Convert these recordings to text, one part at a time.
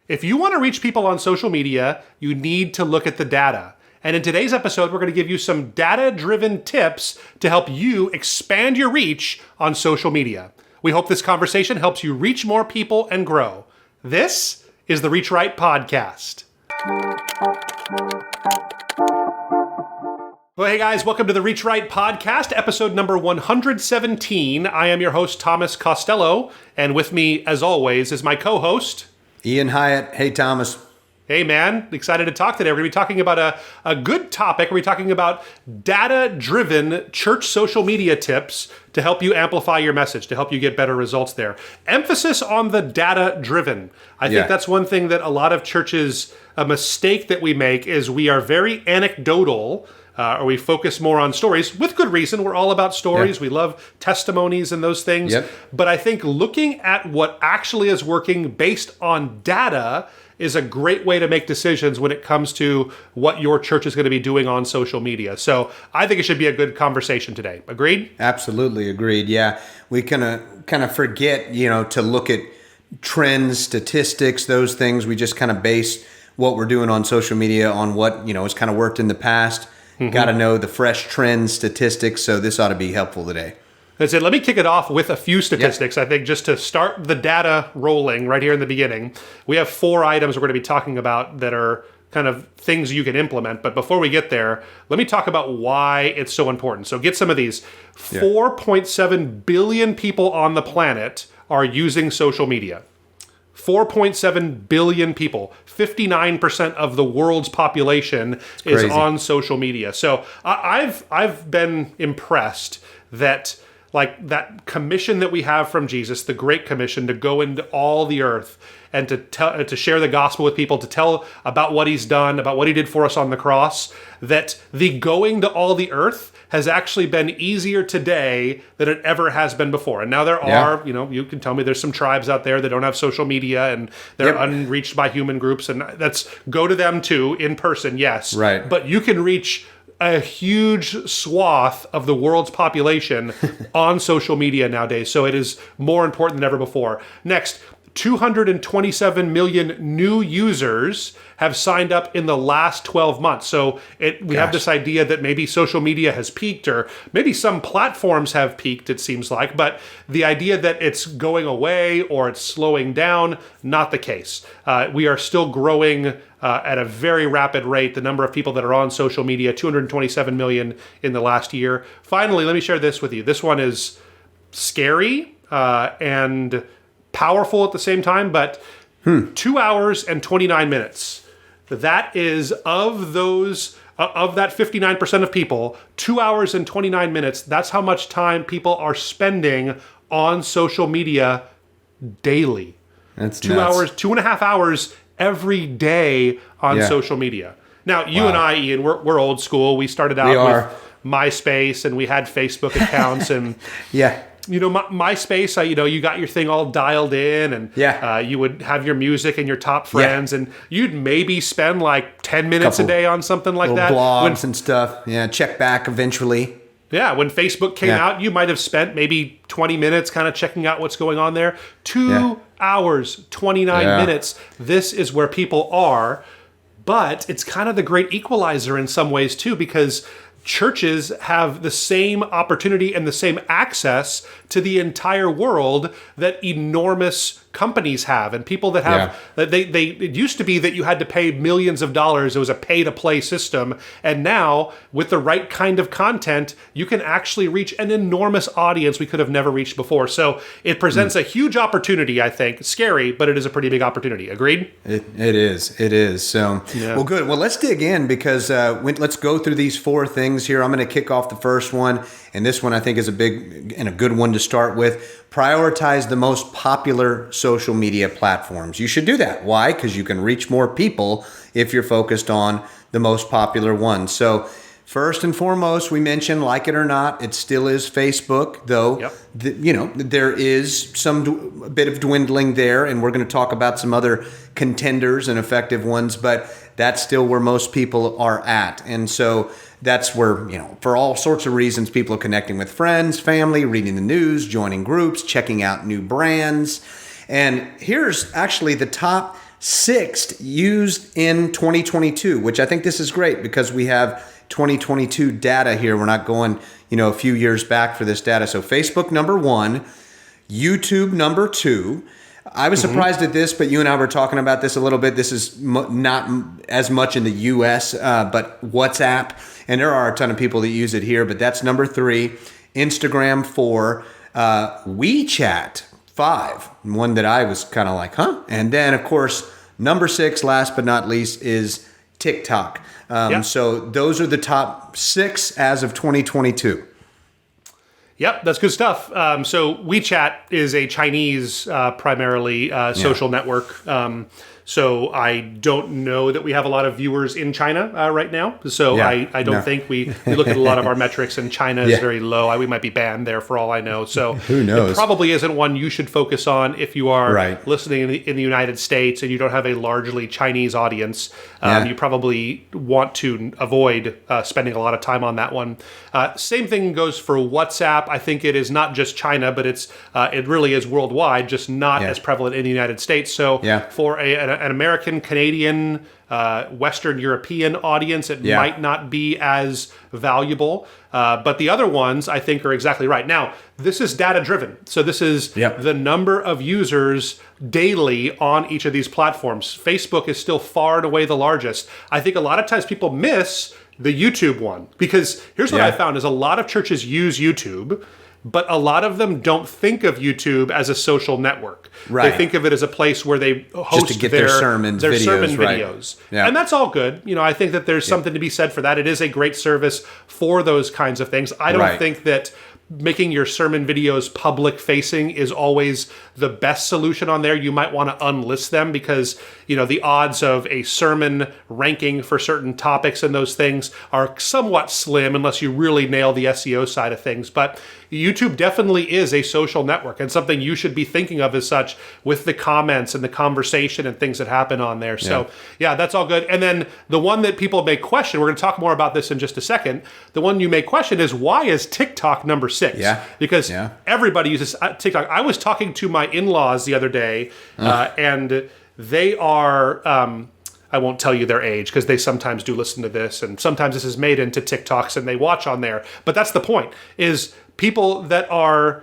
If you want to reach people on social media, you need to look at the data. And in today's episode, we're going to give you some data-driven tips to help you expand your reach on social media. We hope this conversation helps you reach more people and grow. This is the Reach Right podcast. Well, hey guys, welcome to the Reach Right podcast, episode number 117. I am your host, Thomas Costello, and with me, as always, is my co-host, Ian Hyatt. Hey, Thomas. Hey, man. Excited to talk today. We're going to be talking about a good topic. We're talking about data-driven church social media tips to help you amplify your message, to help you get better results there. Emphasis on the data-driven. I think that's one thing that a lot of churches, a mistake that we make is we are very anecdotal, or we focus more on stories, with good reason. We're all about stories. We love testimonies and those things. But I think looking at what actually is working based on data is a great way to make decisions when it comes to what your church is going to be doing on social media. So I think it should be a good conversation today. Agreed? Absolutely agreed. Yeah. We kind of forget, to look at trends, statistics, those things. We just kind of base what we're doing on social media on what, has kind of worked in the past. Got to know the fresh trends, statistics. So this ought to be helpful today. That's it. Let me kick it off with a few statistics, I think, just to start the data rolling right here in the beginning. We have 4 items we're going to be talking about that are kind of things you can implement. But before we get there, let me talk about why it's so important. So get some of these. 4.7 billion people on the planet are using social media. 4.7 billion people, 59% of the world's population is on social media. So I've been impressed that that commission that we have from Jesus, the Great Commission, to go into all the earth and to share the gospel with people, to tell about what he's done, about what he did for us on the cross, that the going to all the earth has actually been easier today than it ever has been before. And now there are, you can tell me there's some tribes out there that don't have social media and they're unreached by human groups, and that's go to them too in person, yes. Right. But you can reach a huge swath of the world's population on social media nowadays. So it is more important than ever before. Next, 227 million new users have signed up in the last 12 months. So we have this idea that maybe social media has peaked, or maybe some platforms have peaked, it seems like. But the idea that it's going away or it's slowing down, not the case. We are still growing at a very rapid rate, the number of people that are on social media, 227 million in the last year. Finally, let me share this with you. This one is scary and powerful at the same time, but 2 hours and 29 minutes. That is of that 59% of people, 2 hours and 29 minutes. That's how much time people are spending on social media daily. That's 2 hours, 2.5 hours every day on social media. Now, you and I, Ian, we're old school. We started out with MySpace, and we had Facebook accounts, and MySpace, you got your thing all dialed in, and you would have your music and your top friends, and you'd maybe spend like 10 minutes a day on something like that. Blogs and stuff. Yeah, check back eventually. Yeah, when Facebook came out, you might have spent maybe 20 minutes kind of checking out what's going on there. 2 hours, 29 minutes. This is where people are, but it's kind of the great equalizer in some ways too, because churches have the same opportunity and the same access to the entire world that enormous companies have, and people that have it used to be that you had to pay millions of dollars. It was a pay-to-play system, and now with the right kind of content, you can actually reach an enormous audience we could have never reached before. So it presents a huge opportunity, I think. Scary, but it is a pretty big opportunity. Agreed? It is. So, well, good. Well, let's dig in, because let's go through these 4 things here. I'm going to kick off the first one, and this one I think is a big and a good one to start with. Prioritize the most popular social media platforms. You should do that. Why? Because you can reach more people if you're focused on the most popular ones. So first and foremost, we mentioned, like it or not, it still is Facebook, though. There is a bit of dwindling there, and we're going to talk about some other contenders and effective ones, but that's still where most people are at. And so that's where, for all sorts of reasons, people are connecting with friends, family, reading the news, joining groups, checking out new brands. And here's actually the top sixth used in 2022, which I think this is great because we have 2022 data here. We're not going, a few years back for this data. So Facebook number 1, YouTube number 2. I was surprised at this, but you and I were talking about this a little bit. This is not as much in the U.S., but WhatsApp, and there are a ton of people that use it here, but that's number 3. Instagram 4, WeChat 5, one that I was kind of like, huh? And then, of course, number 6, last but not least, is TikTok. So those are the top 6 as of 2022. Yep, that's good stuff. So WeChat is a Chinese primarily social network. So I don't know that we have a lot of viewers in China right now. So I don't think we look at a lot of our metrics, and China is very low. We might be banned there for all I know. So who knows? It probably isn't one you should focus on if you are listening in the United States and you don't have a largely Chinese audience. You probably want to avoid spending a lot of time on that one. Same thing goes for WhatsApp. I think it is not just China, but it really is worldwide, just not as prevalent in the United States. So for an American, Canadian, Western European audience, it might not be as valuable. But the other ones, I think, are exactly right. Now, this is data-driven. So this is the number of users daily on each of these platforms. Facebook is still far and away the largest. I think a lot of times people miss the YouTube one, because here's what I found is a lot of churches use YouTube, but a lot of them don't think of YouTube as a social network. They think of it as a place where they host just to get their sermon videos. And that's all good. I think that there's something to be said for that. It is a great service for those kinds of things. I don't think that making your sermon videos public facing is always the best solution on there. You might want to unlist them because, the odds of a sermon ranking for certain topics and those things are somewhat slim unless you really nail the SEO side of things. But YouTube definitely is a social network and something you should be thinking of as such with the comments and the conversation and things that happen on there. So that's all good. And then the one that people may question, we're going to talk more about this in just a second. The one you may question is, why is TikTok number 6? Because everybody uses TikTok. I was talking to my in-laws the other day and they are... I won't tell you their age because they sometimes do listen to this, and sometimes this is made into TikToks and they watch on there. But that's the point, is people that are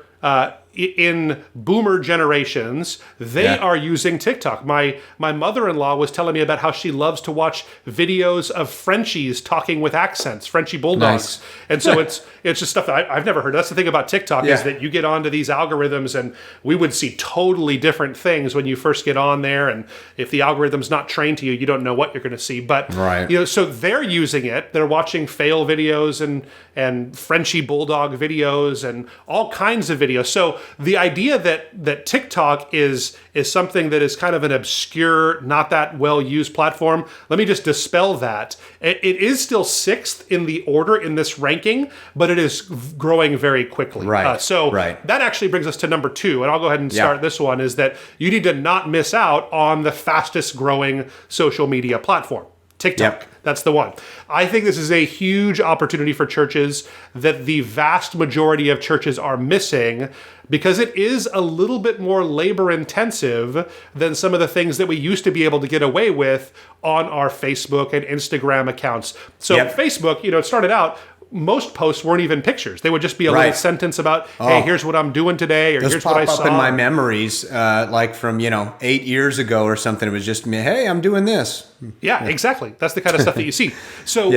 in boomer generations, they are using TikTok. My mother-in-law was telling me about how she loves to watch videos of Frenchies talking with accents, Frenchie bulldogs. And so it's just stuff that I've never heard. That's the thing about TikTok is that you get onto these algorithms and we would see totally different things when you first get on there. And if the algorithm's not trained to you, you don't know what you're going to see. But so they're using it. They're watching fail videos and Frenchie bulldog videos and all kinds of videos. So the idea that TikTok is something that is kind of an obscure, not that well used platform, let me just dispel that. It is still 6th in the order in this ranking, but it is growing very quickly. That actually brings us to number 2, and I'll go ahead and start this one, is that you need to not miss out on the fastest growing social media platform. TikTok. That's the one. I think this is a huge opportunity for churches that the vast majority of churches are missing, because it is a little bit more labor intensive than some of the things that we used to be able to get away with on our Facebook and Instagram accounts. So Facebook, it started out, most posts weren't even pictures. They would just be a little sentence about, hey, here's what I'm doing today, or here's what I saw. Those pop up in my memories, like from, 8 years ago or something. It was just me, hey, I'm doing this. Yeah, exactly. That's the kind of stuff that you see. So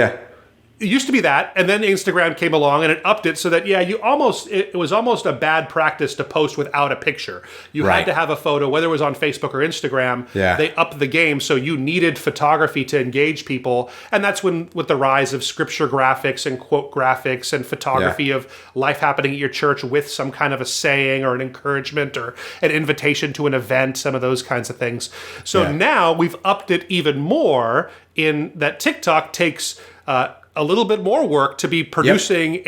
it used to be that, and then Instagram came along and it upped it so that it was almost a bad practice to post without a picture. You had to have a photo, whether it was on Facebook or Instagram. They upped the game, so you needed photography to engage people, and that's when, with the rise of scripture graphics and quote graphics and photography of life happening at your church with some kind of a saying or an encouragement or an invitation to an event, some of those kinds of things. So now we've upped it even more in that TikTok takes a little bit more work to be producing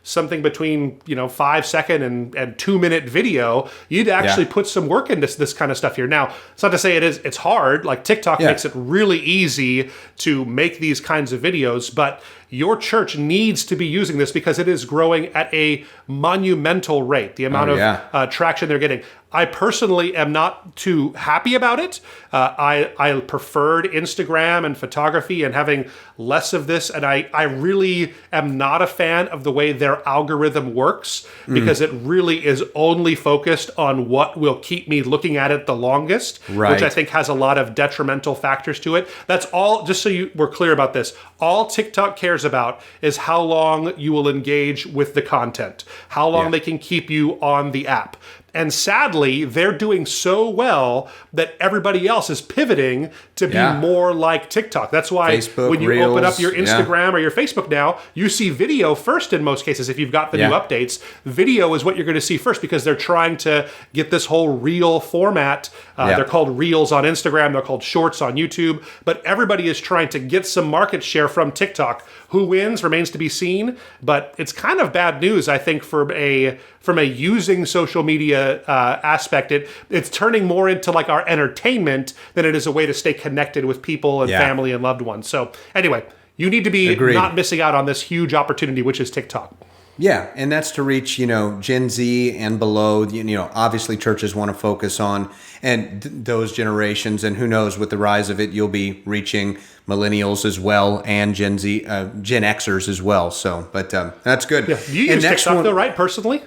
something between 5-second and 2-minute video. You'd actually put some work into this kind of stuff here. Now, it's not to say it's hard. Like TikTok makes it really easy to make these kinds of videos, but your church needs to be using this because it is growing at a monumental rate, the amount of traction they're getting. I personally am not too happy about it. I preferred Instagram and photography and having less of this. And I really am not a fan of the way their algorithm works because it really is only focused on what will keep me looking at it the longest, which I think has a lot of detrimental factors to it. That's all, just so we're clear about this, all TikTok cares about is how long you will engage with the content, how long they can keep you on the app. And sadly, they're doing so well that everybody else is pivoting to be more like TikTok. That's why Facebook, when you Reels, open up your Instagram or your Facebook now, you see video first in most cases. If you've got the new updates, video is what you're going to see first because they're trying to get this whole reel format. They're called Reels on Instagram. They're called Shorts on YouTube. But everybody is trying to get some market share from TikTok. Who wins remains to be seen. But it's kind of bad news, I think, from a using social media aspect. It's turning more into like our entertainment than it is a way to stay connected with people and family and loved ones. So anyway, you need to be not missing out on this huge opportunity, which is TikTok. Yeah, and that's to reach, Gen Z and below. Obviously churches want to focus on and those generations, and who knows, with the rise of it, you'll be reaching millennials as well and Gen Z, Gen Xers as well. So, but that's good. Yeah. You use TikTok though, right? Personally,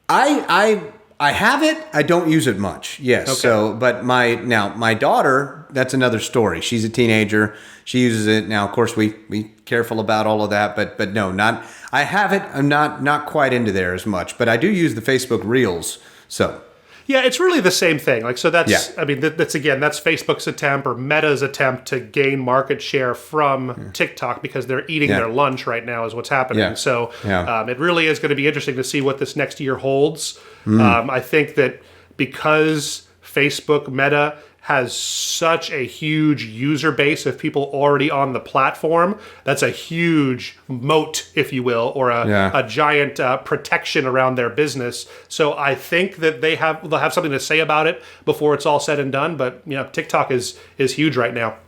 I have it. I don't use it much. Yes. Okay. So, but my daughter, that's another story. She's a teenager. She uses it now. Of course, we careful about all of that, but no, not. I have it. I'm not quite into there as much, but I do use the Facebook Reels. So. Yeah, it's really the same thing. Like, so that's, I mean, that's Facebook's attempt or Meta's attempt to gain market share from TikTok because they're eating their lunch right now is what's happening. Yeah. So it really is going to be interesting to see what this next year holds. I think that because Facebook, Meta, has such a huge user base of people already on the platform, that's a huge moat, if you will, or a giant protection around their business. So I think that they'll have something to say about it before it's all said and done. But TikTok is huge right now.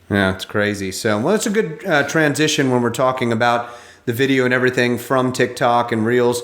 Yeah, it's crazy. So, well, it's a good transition when we're talking about the video and everything from TikTok and Reels.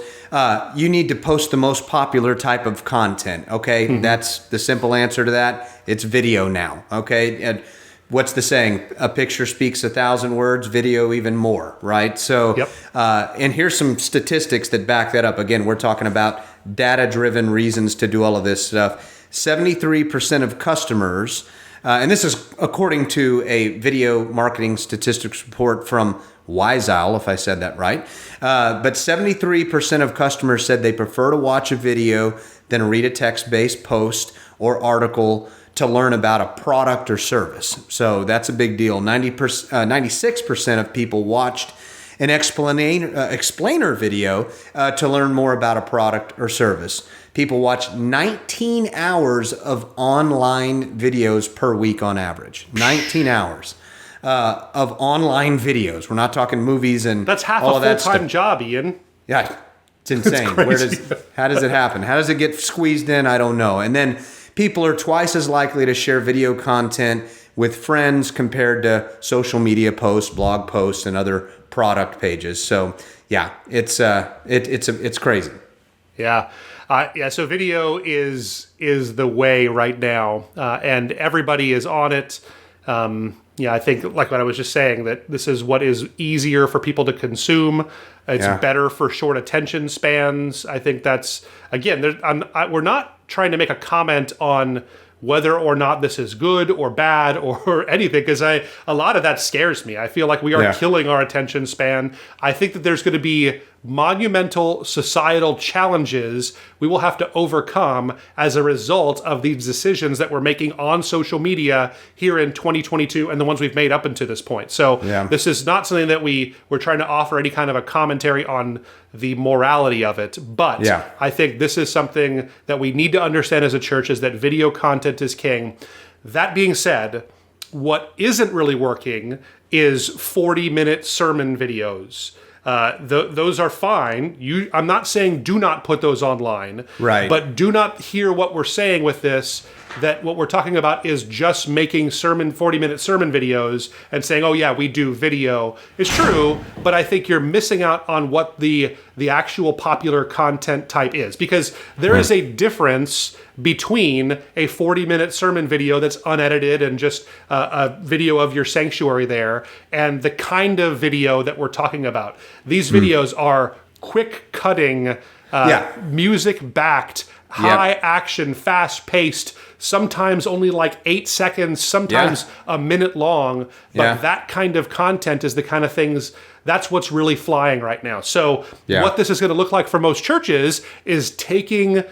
You need to post the most popular type of content, okay? Mm-hmm. That's the simple answer to that. It's video now, okay? And what's the saying? A picture speaks 1,000 words, video even more, right? So, and here's some statistics that back that up. Again, we're talking about data-driven reasons to do all of this stuff. 73% of customers, and this is according to a video marketing statistics report from Wiseowl, if I said that right. But 73% of customers said they prefer to watch a video than read a text-based post or article to learn about a product or service. So that's a big deal. 96% of people watched an explainer video to learn more about a product or service. People watch 19 hours of online videos per week on average. 19 hours. Of online videos. We're not talking movies and that's half all a full-time job, Ian. Yeah, it's insane. How does it happen? How does it get squeezed in? I don't know. And then people are twice as likely to share video content with friends compared to social media posts, blog posts, and other product pages. So yeah, it's crazy. Yeah. So video is the way right now, and everybody is on it. I think, like what I was just saying, that this is what is easier for people to consume. It's better for short attention spans. I think that's, again, we're not trying to make a comment on whether or not this is good or bad or anything, because a lot of that scares me. I feel like we are killing our attention span. I think that there's going to be monumental societal challenges we will have to overcome as a result of these decisions that we're making on social media here in 2022 and the ones we've made up until this point. So this is not something that we're trying to offer any kind of a commentary on the morality of it. But I think this is something that we need to understand as a church, is that video content is king. That being said, what isn't really working is 40-minute sermon videos. Those are fine. I'm not saying do not put those online, right? But do not hear what we're saying with this that what we're talking about is just making 40-minute sermon videos and saying, oh yeah, we do video, is true, but I think you're missing out on what the actual popular content type is, because there is a difference between a 40-minute sermon video that's unedited and just a video of your sanctuary there, and the kind of video that we're talking about. These videos are quick cutting, music-backed, high action, fast-paced, sometimes only like 8 seconds, sometimes a minute long. But that kind of content is the kind of things, that's what's really flying right now. So what this is going to look like for most churches is taking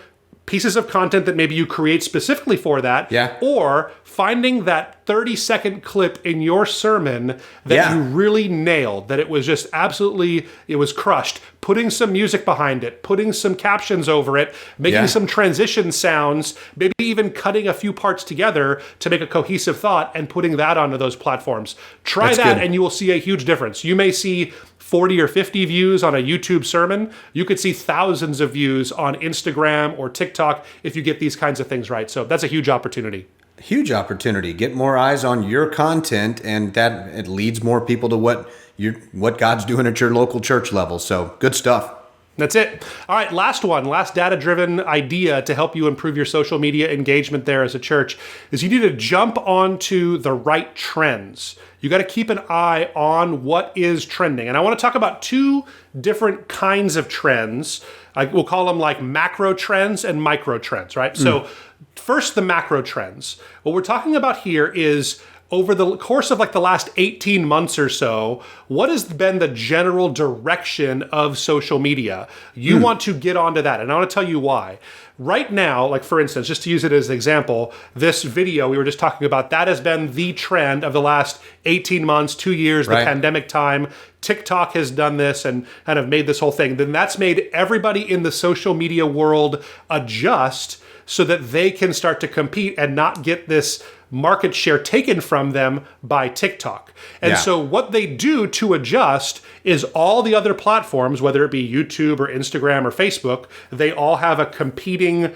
pieces of content that maybe you create specifically for that, or finding that 30-second clip in your sermon that you really nailed, that it was just absolutely, it was crushed, putting some music behind it, putting some captions over it, making some transition sounds, maybe even cutting a few parts together to make a cohesive thought and putting that onto those platforms. Try that and you will see a huge difference. You may see 40 or 50 views on a YouTube sermon. You could see thousands of views on Instagram or TikTok if you get these kinds of things right. So that's a huge opportunity. Huge opportunity. Get more eyes on your content, and that it leads more people to what God's doing at your local church level. So good stuff. That's it. All right, last data-driven idea to help you improve your social media engagement there as a church is you need to jump onto the right trends. You got to keep an eye on what is trending. And I want to talk about two different kinds of trends. We'll call them like macro trends and micro trends, right? So first, the macro trends. What we're talking about here is over the course of like the last 18 months or so, what has been the general direction of social media? You want to get onto that, and I want to tell you why. Right now, like for instance, just to use it as an example, this video we were just talking about, that has been the trend of the last 18 months, 2 years, the pandemic time. TikTok has done this and kind of made this whole thing. Then that's made everybody in the social media world adjust so that they can start to compete and not get this market share taken from them by TikTok. And so what they do to adjust is all the other platforms, whether it be YouTube or Instagram or Facebook, they all have a competing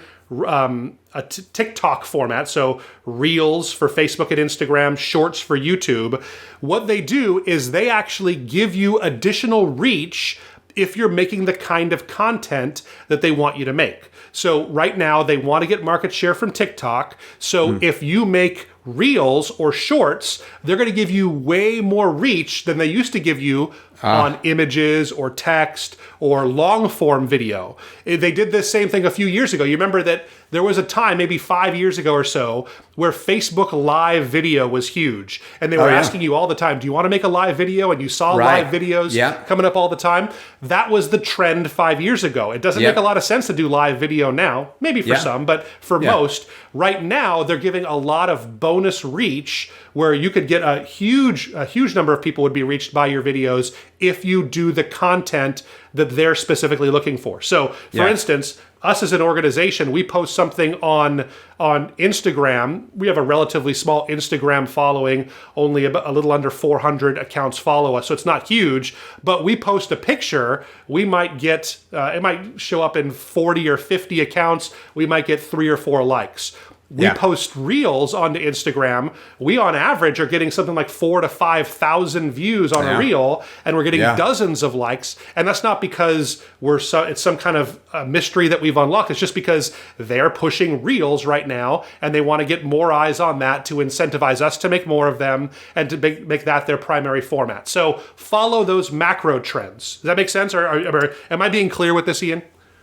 TikTok format. So Reels for Facebook and Instagram, Shorts for YouTube. What they do is they actually give you additional reach if you're making the kind of content that they want you to make. So right now they want to get market share from TikTok. So if you make Reels or Shorts, they're going to give you way more reach than they used to give you on images or text or long form video. They did this same thing a few years ago. You remember that there was a time, maybe 5 years ago or so, where Facebook live video was huge. And they were asking you all the time, do you want to make a live video? And you saw live videos coming up all the time. That was the trend 5 years ago. It doesn't make a lot of sense to do live video now, maybe for some, but for most, right now, they're giving a lot of bonus reach where you could get a huge number of people would be reached by your videos if you do the content that they're specifically looking for. So, for instance, us as an organization, we post something on Instagram. We have a relatively small Instagram following. Only a little under 400 accounts follow us, so it's not huge. But we post a picture, we might get, it might show up in 40 or 50 accounts. We might get 3 or 4 likes. We post Reels onto Instagram. We, on average, are getting something like 4,000 to 5,000 views on a Reel, and we're getting dozens of likes. And that's not because it's some kind of mystery that we've unlocked. It's just because they're pushing Reels right now, and they want to get more eyes on that to incentivize us to make more of them and to make that their primary format. So follow those macro trends. Does that make sense? Or am I being clear with this, Ian?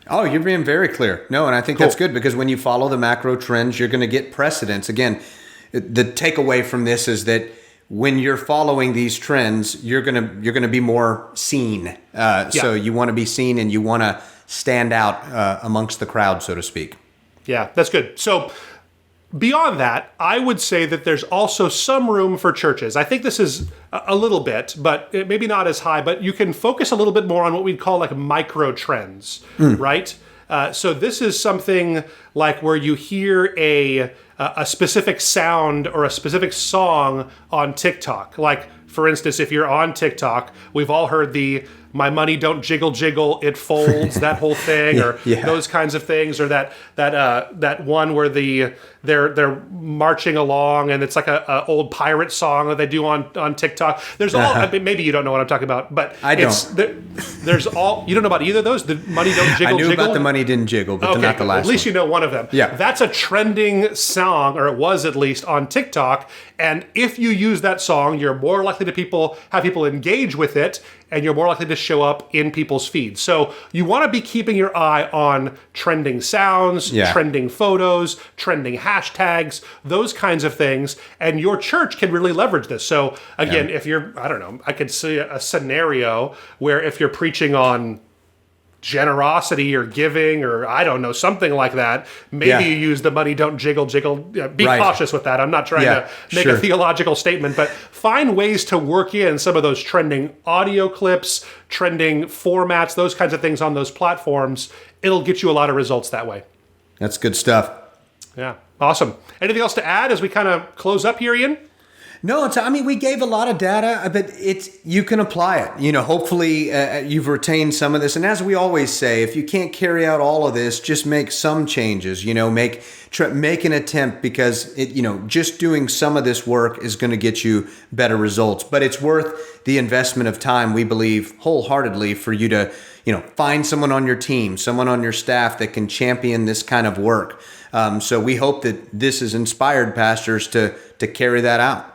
Oh, you're being very clear. No, and I think that's good because when you follow the macro trends, you're going to get precedence. Again, the takeaway from this is that when you're following these trends, you're going to be more seen. So you want to be seen and you want to stand out amongst the crowd, so to speak. Yeah, that's good. So beyond that, I would say that there's also some room for churches. I think this is a little bit, but maybe not as high, but you can focus a little bit more on what we'd call like micro trends, right? So this is something like where you hear a specific sound or a specific song on TikTok. Like, for instance, if you're on TikTok, we've all heard the "my money don't jiggle jiggle, it folds," that whole thing, or those kinds of things, or that one where the they're marching along, and it's like a old pirate song that they do on TikTok. There's all maybe you don't know what I'm talking about, but I don't. There's all you don't know about either of those. The money don't jiggle. I knew jiggle? about the money didn't jiggle, but not the last. At least you know one of them. Yeah, that's a trending song, or it was at least on TikTok. And if you use that song, you're more likely to have people engage with it, and you're more likely to show up in people's feeds. So you want to be keeping your eye on trending sounds, trending photos, trending hashtags, those kinds of things. And your church can really leverage this. So again, if you're, I don't know, I could see a scenario where if you're preaching on generosity or giving, or I don't know, something like that, maybe you use the money don't jiggle. Be cautious with that. I'm not trying to make a theological statement, but find ways to work in some of those trending audio clips, trending formats, those kinds of things on those platforms. It'll get you a lot of results that way. That's good stuff. Yeah, awesome. Anything else to add as we kind of close up here, Ian? No, we gave a lot of data, but you can apply it. Hopefully you've retained some of this. And as we always say, if you can't carry out all of this, just make some changes. Make an attempt, because just doing some of this work is going to get you better results. But it's worth the investment of time, we believe wholeheartedly, for you to find someone on your team, someone on your staff that can champion this kind of work. So we hope that this has inspired pastors to carry that out.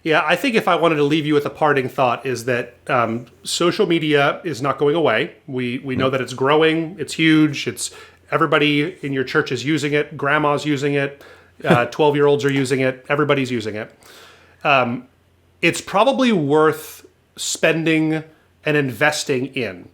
Yeah, I think if I wanted to leave you with a parting thought is that social media is not going away. We know that it's growing, it's huge, everybody in your church is using it, grandma's using it, 12-year-olds are using it, everybody's using it. It's probably worth spending and investing in.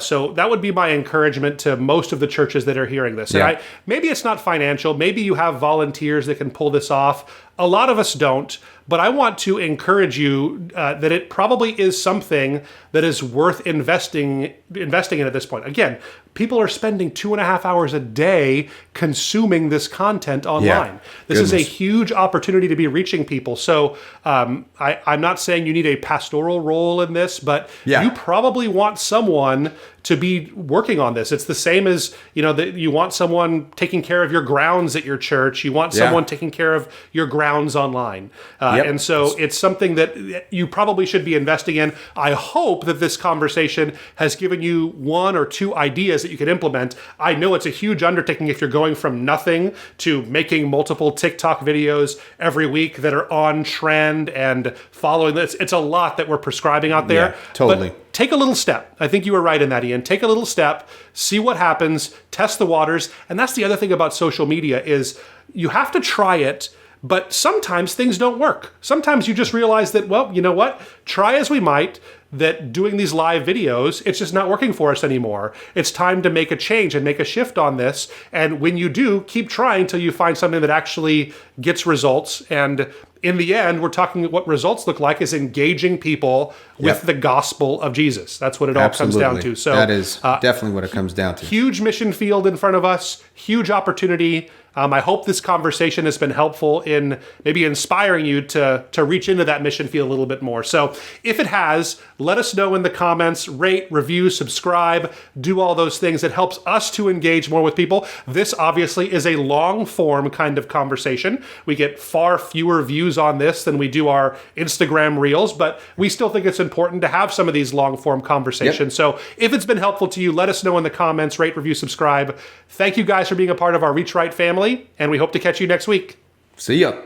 So that would be my encouragement to most of the churches that are hearing this. And maybe it's not financial. Maybe you have volunteers that can pull this off. A lot of us don't. But I want to encourage you that it probably is something that is worth investing in at this point. Again, people are spending 2.5 hours a day consuming this content online. This is a huge opportunity to be reaching people. So I'm not saying you need a pastoral role in this, but you probably want someone to be working on this. It's the same as, that you want someone taking care of your grounds at your church. You want someone taking care of your grounds online. And so it's something that you probably should be investing in. I hope that this conversation has given you 1 or 2 ideas that you can implement. I know it's a huge undertaking if you're going from nothing to making multiple TikTok videos every week that are on trend and following this. It's a lot that we're prescribing out there. Yeah, totally. But take a little step. I think you were right in that, Ian. Take a little step, see what happens, test the waters. And that's the other thing about social media is you have to try it, but sometimes things don't work. Sometimes you just realize that, well, you know what? Try as we might, that doing these live videos, it's just not working for us anymore. It's time to make a change and make a shift on this. And when you do, keep trying until you find something that actually gets results. And in the end, we're talking what results look like is engaging people with the gospel of Jesus. That's what it all comes down to. So that is definitely what it comes down to. Huge mission field in front of us, huge opportunity. I hope this conversation has been helpful in maybe inspiring you to reach into that mission field a little bit more. So if it has, let us know in the comments, rate, review, subscribe, do all those things. It helps us to engage more with people. This obviously is a long form kind of conversation. We get far fewer views on this than we do our Instagram reels, but we still think it's important to have some of these long form conversations. So if it's been helpful to you, let us know in the comments, rate, review, subscribe. Thank you guys for being a part of our Reach Right family, and we hope to catch you next week. See ya.